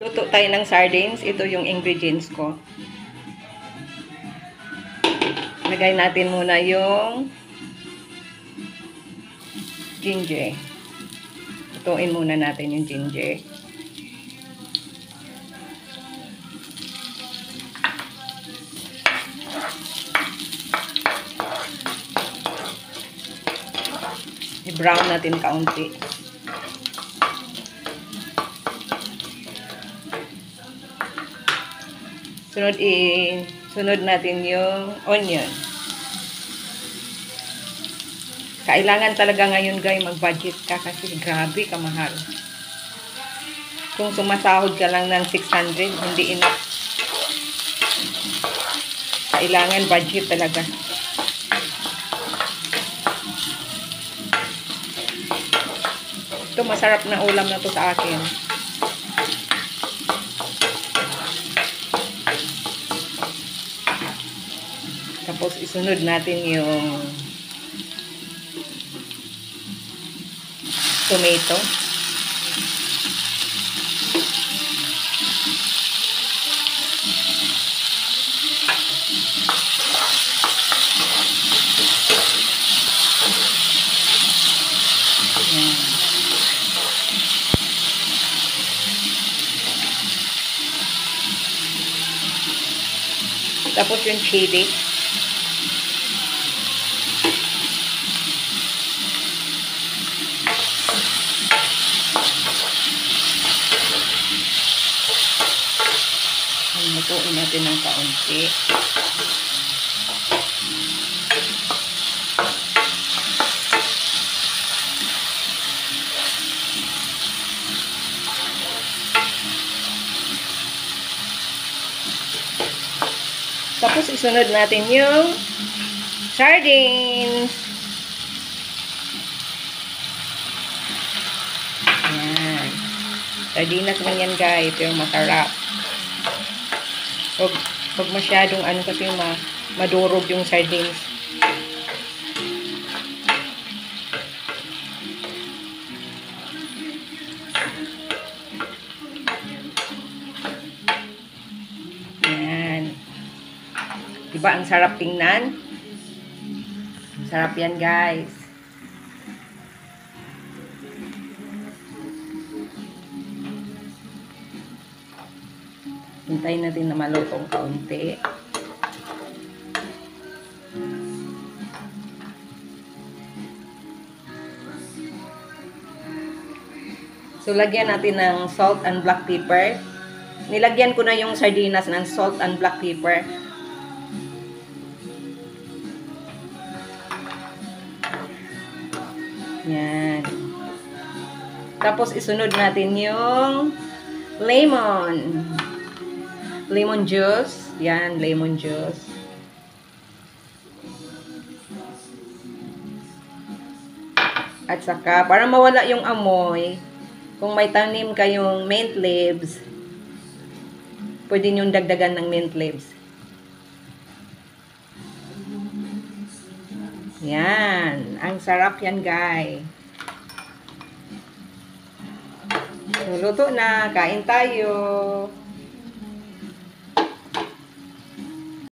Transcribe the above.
Luto tayo ng sardines. Ito yung ingredients ko. Lagay natin muna yung ginger. Lutuin muna natin yung ginger. I-brown natin kaunti. Sunod natin yung onion. Kailangan talaga ngayon guys mag-budget ka kasi grabe kamahal. Kung sumasahod ka lang ng 600, hindi enough. Kailangan budget talaga. Ito masarap na ulam na to sa akin. Tapos isunod natin yung tomato. Yan. Tapos yung chili. Lutuin natin ng kaunti. Tapos isunod natin yung sardines. Ayan. Sardinas lang yan guys, pero masarap. Huwag masyadong kasi madurog yung sardines. Yan. Diba ang sarap tingnan? Ang sarap yan guys. Hintayin natin na malutong kaunti. So, lagyan natin ng salt and black pepper. Nilagyan ko na yung sardinas ng salt and black pepper. Yan. Tapos, isunod natin yung lemon. Lemon juice. Yan, lemon juice. At saka, para mawala yung amoy, kung may tanim kayong mint leaves, pwede nyo dagdagan ng mint leaves. Yan. Ang sarap yan, guys. So, luto na. Kain tayo.